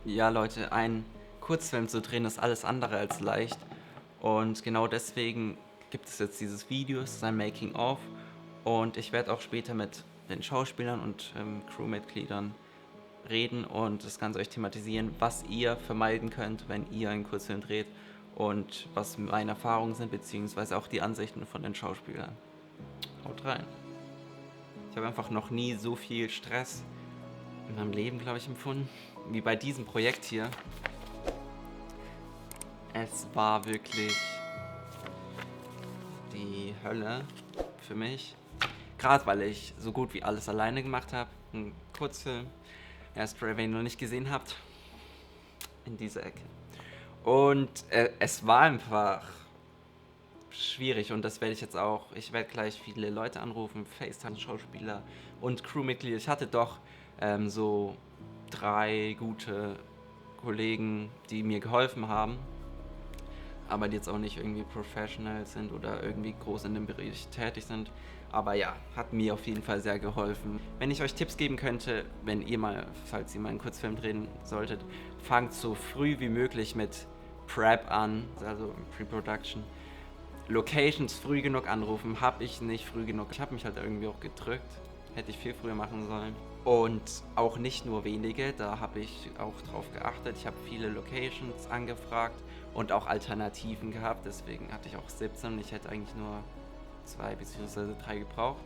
Ja, Leute, einen Kurzfilm zu drehen ist alles andere als leicht. Und genau deswegen gibt es jetzt dieses Video, es ist ein Making-of. Und ich werde auch später mit den Schauspielern und Crewmitgliedern reden und das Ganze euch thematisieren, was ihr vermeiden könnt, wenn ihr einen Kurzfilm dreht und was meine Erfahrungen sind, beziehungsweise auch die Ansichten von den Schauspielern. Haut rein. Ich habe einfach noch nie so viel Stress in meinem Leben, glaube ich, empfunden, wie bei diesem Projekt hier. Es war wirklich die Hölle für mich. Gerade weil ich so gut wie alles alleine gemacht habe. Ein Kurzfilm. Stray, wenn ihr noch nicht gesehen habt, in dieser Ecke. Und es war einfach schwierig und das werde ich jetzt auch. Ich werde gleich viele Leute anrufen, FaceTime-Schauspieler und Crewmitglieder. Ich hatte doch so 3 gute Kollegen, die mir geholfen haben, aber die jetzt auch nicht irgendwie professional sind oder irgendwie groß in dem Bereich tätig sind. Aber ja, hat mir auf jeden Fall sehr geholfen. Wenn ich euch Tipps geben könnte, wenn ihr mal, falls ihr mal einen Kurzfilm drehen solltet, fangt so früh wie möglich mit Prep an, also Pre-Production. Locations früh genug anrufen, habe ich nicht früh genug. Ich habe mich halt irgendwie auch gedrückt. Hätte ich viel früher machen sollen. Und auch nicht nur wenige, da habe ich auch drauf geachtet. Ich habe viele Locations angefragt und auch Alternativen gehabt. Deswegen hatte ich auch 17. Ich hätte eigentlich nur 2 bzw. 3 gebraucht.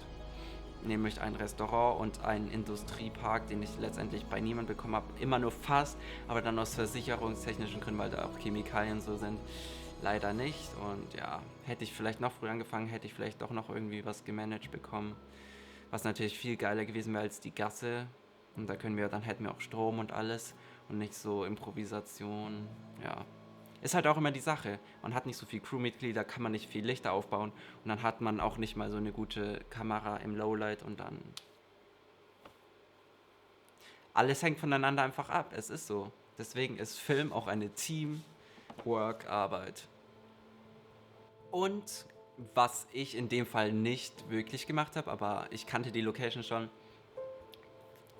Nämlich ein Restaurant und einen Industriepark, den ich letztendlich bei niemandem bekommen habe. Immer nur fast, aber dann aus versicherungstechnischen Gründen, weil da auch Chemikalien so sind. Leider nicht. Und ja, hätte ich vielleicht noch früher angefangen, hätte ich vielleicht doch noch irgendwie was gemanagt bekommen. Was natürlich viel geiler gewesen wäre als die Gasse. Und da hätten wir auch Strom und alles und nicht so Improvisation. Ja. Ist halt auch immer die Sache. Man hat nicht so viel Crewmitglieder, kann man nicht viel Lichter aufbauen und dann hat man auch nicht mal so eine gute Kamera im Lowlight und dann. Alles hängt voneinander einfach ab. Es ist so. Deswegen ist Film auch eine Teamwork-Arbeit. Und was ich in dem Fall nicht wirklich gemacht habe, aber ich kannte die Location schon,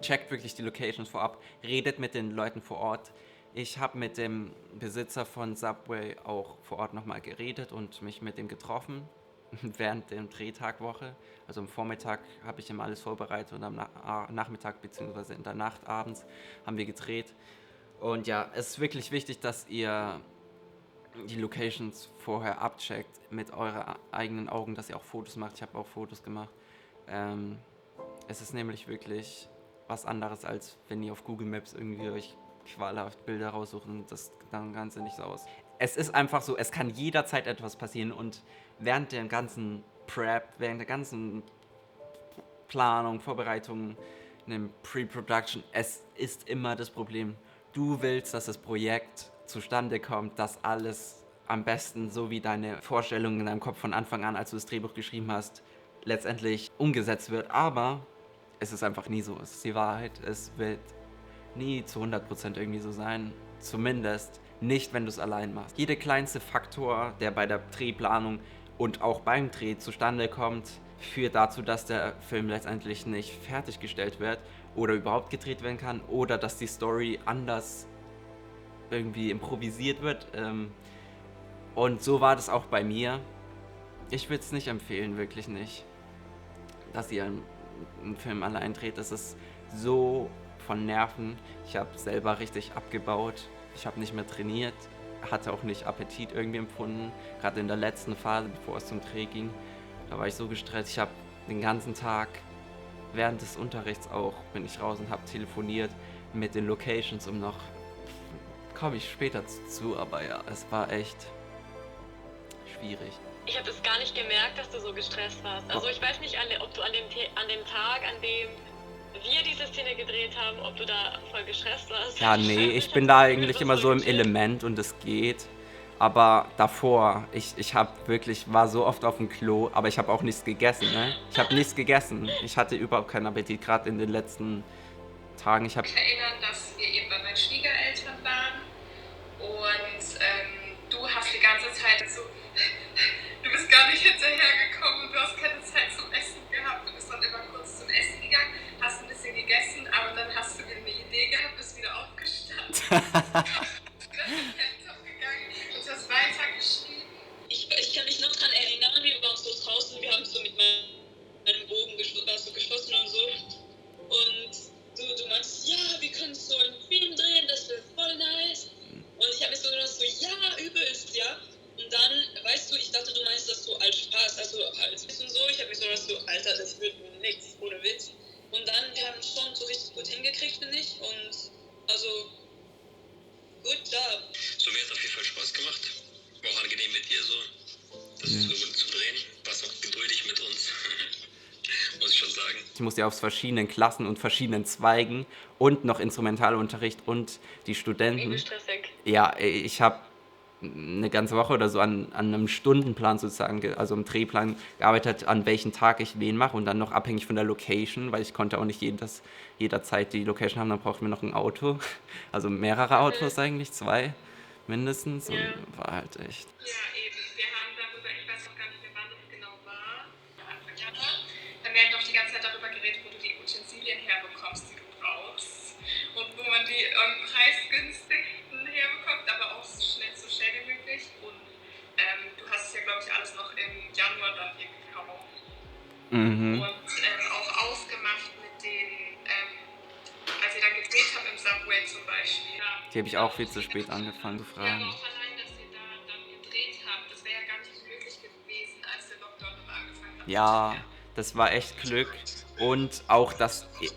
checkt wirklich die Locations vorab, redet mit den Leuten vor Ort. Ich habe mit dem Besitzer von Subway auch vor Ort nochmal geredet und mich mit dem getroffen während der Drehtagwoche. Also am Vormittag habe ich immer alles vorbereitet und am Nachmittag bzw. in der Nacht abends haben wir gedreht. Und ja, es ist wirklich wichtig, dass ihr die Locations vorher abcheckt mit euren eigenen Augen, dass ihr auch Fotos macht. Ich habe auch Fotos gemacht. Es ist nämlich wirklich was anderes, als wenn ihr auf Google Maps irgendwie euch qualhaft Bilder raussucht und das dann Ganze nicht so aus. Es ist einfach so, es kann jederzeit etwas passieren und während der ganzen Prep, während der ganzen Planung, Vorbereitung, in dem Pre-Production, es ist immer das Problem. Du willst, dass das Projekt zustande kommt, dass alles am besten, so wie deine Vorstellungen in deinem Kopf von Anfang an, als du das Drehbuch geschrieben hast, letztendlich umgesetzt wird. Aber es ist einfach nie so. Es ist die Wahrheit. Es wird nie zu 100% irgendwie so sein. Zumindest nicht, wenn du es allein machst. Jeder kleinste Faktor, der bei der Drehplanung und auch beim Dreh zustande kommt, führt dazu, dass der Film letztendlich nicht fertiggestellt wird oder überhaupt gedreht werden kann oder dass die Story anders irgendwie improvisiert wird. Und so war das auch bei mir. Ich würde es nicht empfehlen, wirklich nicht, dass ihr einen Film allein dreht. Das ist so von Nerven. Ich habe selber richtig abgebaut. Ich habe nicht mehr trainiert, hatte auch nicht Appetit irgendwie empfunden. Gerade in der letzten Phase, bevor es zum Dreh ging, da war ich so gestresst. Ich habe den ganzen Tag, während des Unterrichts auch, bin ich raus und habe telefoniert mit den Locations, um noch, komme ich später zu, aber ja, es war echt schwierig. Ich habe das gar nicht gemerkt, dass du so gestresst warst. Also ich weiß nicht, ob du an dem Tag, an dem wir diese Szene gedreht haben, ob du da voll gestresst warst. Ja, nee, ich bin da eigentlich immer so im Element und es geht. Aber davor, ich war so oft auf dem Klo, aber ich habe auch nichts gegessen, ne? Ich habe nichts gegessen. Ich hatte überhaupt keinen Appetit, gerade in den letzten Tagen. Ich erinnern, dass wir eben bei meinen Schwiegereltern waren und du hast die ganze Zeit so, du bist gar nicht hinterhergekommen, du hast keine Zeit zum Essen gehabt, du bist dann immer kurz zum Essen gegangen, hast ein bisschen gegessen, aber dann hast du dir eine Idee gehabt, bist wieder aufgestanden. Laptop gegangen und hast weitergeschrieben. Ich kann mich noch daran erinnern, wir waren so draußen, wir haben so mit meinem Bogen so geschlossen und so. Und du meinst, ja, wir können so einen Film drehen, das wäre voll nice. Und ich habe mir so gedacht, so, ja, übelst, ja. Und dann, weißt du, ich dachte, du meinst das so als Spaß, also als Witz und so. Ich habe mir so gedacht, so, Alter, das wird nichts, ohne Witz. Und dann, wir haben es schon so richtig gut hingekriegt, finde ich. Und, also, good job. So, mir hat auf jeden Fall Spaß gemacht. War auch angenehm mit dir so, das so zu drehen. Warst auch geduldig mit uns, muss ich schon sagen. Ich musste ja aus verschiedenen Klassen und verschiedenen Zweigen und noch Instrumentalunterricht und die Studenten. Übel stressig. Ja, ich habe eine ganze Woche oder so an einem Stundenplan sozusagen, also im Drehplan gearbeitet, an welchen Tag ich wen mache und dann noch abhängig von der Location, weil ich konnte auch nicht jederzeit die Location haben, dann brauchten wir noch ein Auto, also mehrere Autos eigentlich, 2 mindestens, und Ja. war halt echt. Ja, eben. Wir haben darüber, ich weiß auch gar nicht mehr, wann das genau war, Anfang Januar, dann werden doch die ganze Zeit darüber geredet, wo du die Utensilien herbekommst, die du brauchst. Und wo man die preisgünstigsten herbekommt, aber auch so schnell wie möglich. Und du hast es ja, glaube ich, alles noch im Januar dann hier gekauft. Mhm. Und auch ausgemacht mit den, als ihr dann gedreht habt im Subway zum Beispiel. Ja, Die habe ich auch viel zu spät angefangen zu ja, fragen. aber auch allein, dass ihr da dann gedreht habt, das wäre ja gar nicht möglich gewesen, als der Lockdown noch angefangen hat. Ja, das war echt Glück. Und auch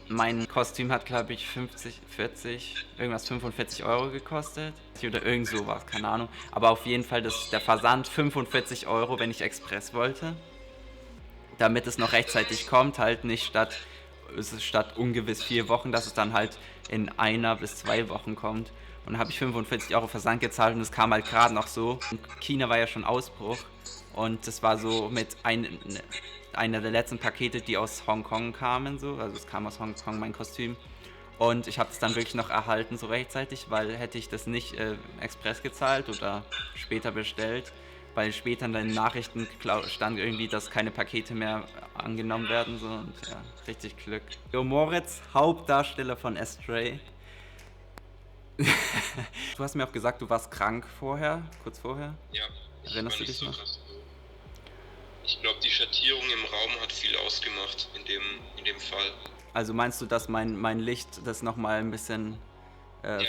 mein Kostüm hat, glaube ich, 45 Euro gekostet. Oder irgend sowas, keine Ahnung. Aber auf jeden Fall der Versand 45 Euro, wenn ich Express wollte. Damit es noch rechtzeitig kommt, halt nicht statt ungewiss 4 Wochen, dass es dann halt in 1 bis 2 Wochen kommt. Und dann habe ich 45 Euro Versand gezahlt und es kam halt gerade noch so. Und China war ja schon Ausbruch. Und das war so mit einer der letzten Pakete, die aus Hongkong kamen. So. Also es kam aus Hongkong, mein Kostüm. Und ich habe es dann wirklich noch erhalten, so rechtzeitig, weil hätte ich das nicht Express gezahlt oder später bestellt, weil später in den Nachrichten stand irgendwie, dass keine Pakete mehr angenommen werden. So. Und ja, richtig Glück. Jo Moritz, Hauptdarsteller von Astray. Du hast mir auch gesagt, du warst krank kurz vorher. Ja, Erinnerst du dich noch? Krass. Ich glaube, die Schattierung im Raum hat viel ausgemacht in dem Fall. Also meinst du, dass mein Licht das nochmal ein bisschen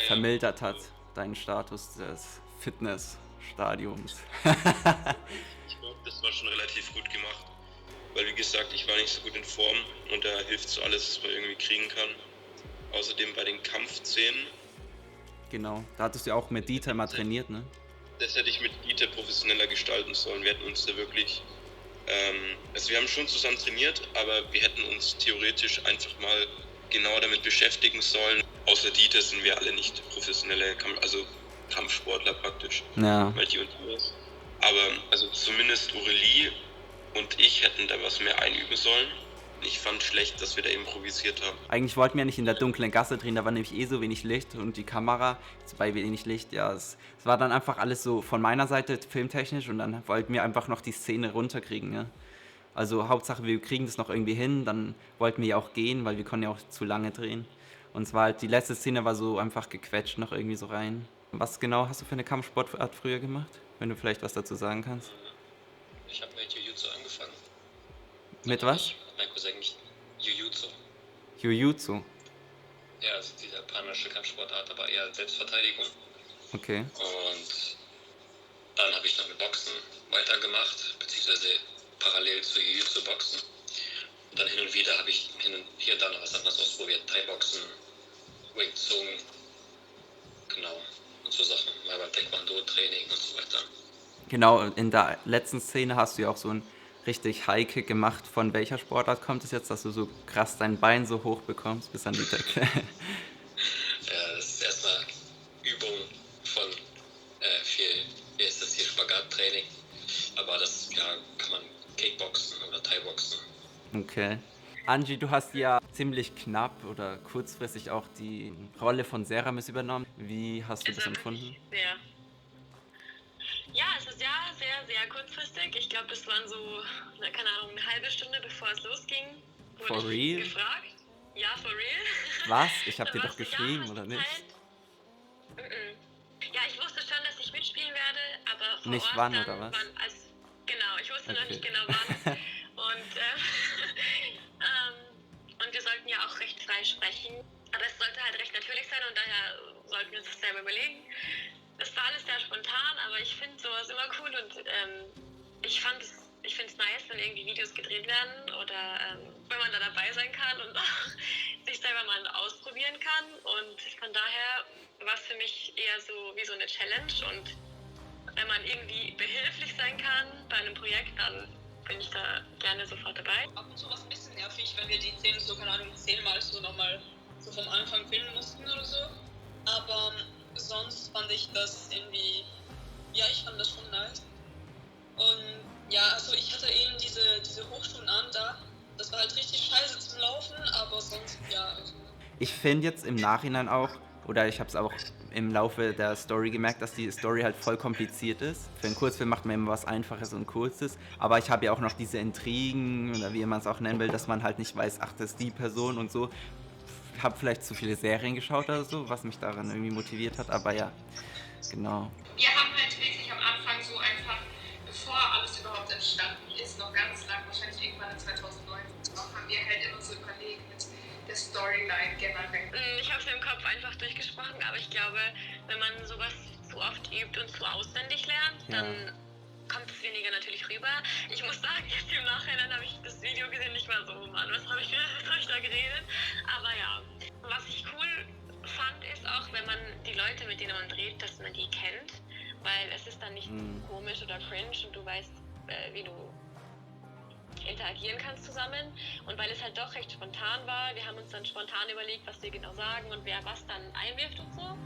vermildert hat, deinen Status des Fitnessstadiums? Ich glaube, das war schon relativ gut gemacht. Weil, wie gesagt, ich war nicht so gut in Form und da hilft so alles, was man irgendwie kriegen kann. Außerdem bei den Kampfszenen, Genau, da hattest du ja auch mit Dieter mal trainiert, ne? das hätte ich mit Dieter professioneller gestalten sollen. Wir hätten uns da wirklich, also wir haben schon zusammen trainiert, aber wir hätten uns theoretisch einfach mal genau damit beschäftigen sollen. Außer Dieter sind wir alle nicht professionelle Kampfsportler praktisch, Ja. weil die und alles. Aber also zumindest Aurelie und ich hätten da was mehr einüben sollen. Ich fand schlecht, dass wir da improvisiert haben. Eigentlich wollten wir ja nicht in der dunklen Gasse drehen, da war nämlich so wenig Licht und die Kamera, bei wenig Licht, ja, es war dann einfach alles so von meiner Seite filmtechnisch und dann wollten wir einfach noch die Szene runterkriegen, ja. Also Hauptsache, wir kriegen das noch irgendwie hin, dann wollten wir ja auch gehen, weil wir konnten ja auch zu lange drehen. Und es war halt, die letzte Szene war so einfach gequetscht noch irgendwie so rein. Was genau hast du für eine Kampfsportart früher gemacht? Wenn du vielleicht was dazu sagen kannst. Ich habe mit Jiu-Jitsu angefangen. Mit was? Mein Cousin nicht. Jiu-Jitsu. Jiu-Jitsu. Ja, also die japanische Kampfsportart, aber eher Selbstverteidigung. Okay. Und dann habe ich noch mit Boxen weitergemacht, beziehungsweise parallel zu Jiu-Jitsu Boxen. Und dann hin und wieder habe ich hier und da noch was anderes ausprobiert. Thai-Boxen, Wing Chun, genau. Und so Sachen. Mal beim Taekwondo-Training und so weiter. Genau, in der letzten Szene hast du ja auch so einen richtig High-Kick gemacht. Von welcher Sportart kommt es jetzt, dass du so krass dein Bein so hoch bekommst bis an die Decke? Ja, das ist erstmal Übung von viel, wie ist das hier, Spagattraining. Aber das kann man Kickboxen oder Thai-Boxen. Okay. Angie, du hast ja ziemlich knapp oder kurzfristig auch die Rolle von Seramis übernommen. Wie hast du das empfunden? Sehr. Ja, es ist ja sehr, sehr kurzfristig. Ich glaube, das waren so, keine Ahnung, eine halbe Stunde bevor es losging. Wurde For ich real? gefragt. Ja, for real. Was? Ich hab Dann dir doch warst du, geschrieben, hast oder du nicht? Zeit? Mhm. Ja, ich wusste schon, dass ich mitspielen werde, aber vor Nicht Ort wann, dann, oder was? genau, ich wusste noch Okay. nicht genau wann. Und, und wir sollten ja auch recht frei sprechen. Aber es sollte halt recht natürlich sein und daher sollten wir uns das selber überlegen. Es war alles sehr spontan, aber ich finde sowas immer cool und ich finde es nice, wenn irgendwie Videos gedreht werden oder wenn man da dabei sein kann und auch sich selber mal ausprobieren kann. Und von daher war es für mich eher so wie so eine Challenge und wenn man irgendwie behilflich sein kann bei einem Projekt, dann bin ich da gerne sofort dabei. Ab und zu war es ein bisschen nervig, wenn wir die Szenen so, keine Ahnung, 10-mal so nochmal so vom Anfang filmen mussten oder so. Aber sonst fand ich das irgendwie, ja, ich fand das schon nice. Und ja, also ich hatte eben diese Hochschulen an da. Das war halt richtig scheiße zum Laufen, aber sonst, ja, also Ich finde jetzt im Nachhinein auch, oder ich habe es auch im Laufe der Story gemerkt, dass die Story halt voll kompliziert ist. Für einen Kurzfilm macht man immer was Einfaches und Kurzes, aber ich habe ja auch noch diese Intrigen oder wie man es auch nennen will, dass man halt nicht weiß, ach, das ist die Person und so. Habe vielleicht zu viele Serien geschaut oder so, was mich daran irgendwie motiviert hat, aber ja, genau. Wir haben halt wirklich am Anfang so einfach, bevor alles überhaupt entstanden ist, noch ganz lang, wahrscheinlich irgendwann in 2019, haben wir halt immer so überlegt mit der Storyline generell. Ich habe es im Kopf einfach durchgesprochen, aber ich glaube, wenn man sowas zu oft übt und zu auswendig lernt, Ja. dann kommt es weniger natürlich rüber. Ich muss sagen, jetzt im Nachhinein habe ich das Video gesehen, nicht mal so, Mann, was habe ich da geredet? Aber ja, was ich cool fand, ist auch, wenn man die Leute, mit denen man dreht, dass man die kennt, weil es ist dann nicht komisch oder cringe und du weißt, wie du interagieren kannst zusammen. Und weil es halt doch recht spontan war, wir haben uns dann spontan überlegt, was wir genau sagen und wer was dann einwirft und so.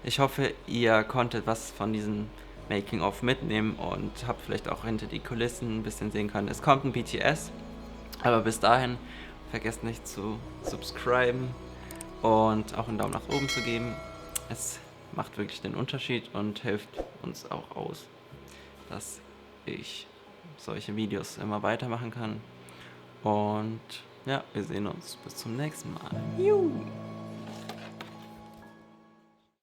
Ich hoffe, ihr konntet was von diesem Making-of mitnehmen und habt vielleicht auch hinter die Kulissen ein bisschen sehen können. Es kommt ein BTS, aber bis dahin vergesst nicht zu subscriben und auch einen Daumen nach oben zu geben. Es macht wirklich den Unterschied und hilft uns auch aus, dass ich solche Videos immer weitermachen kann. Und ja, wir sehen uns bis zum nächsten Mal. Juhu.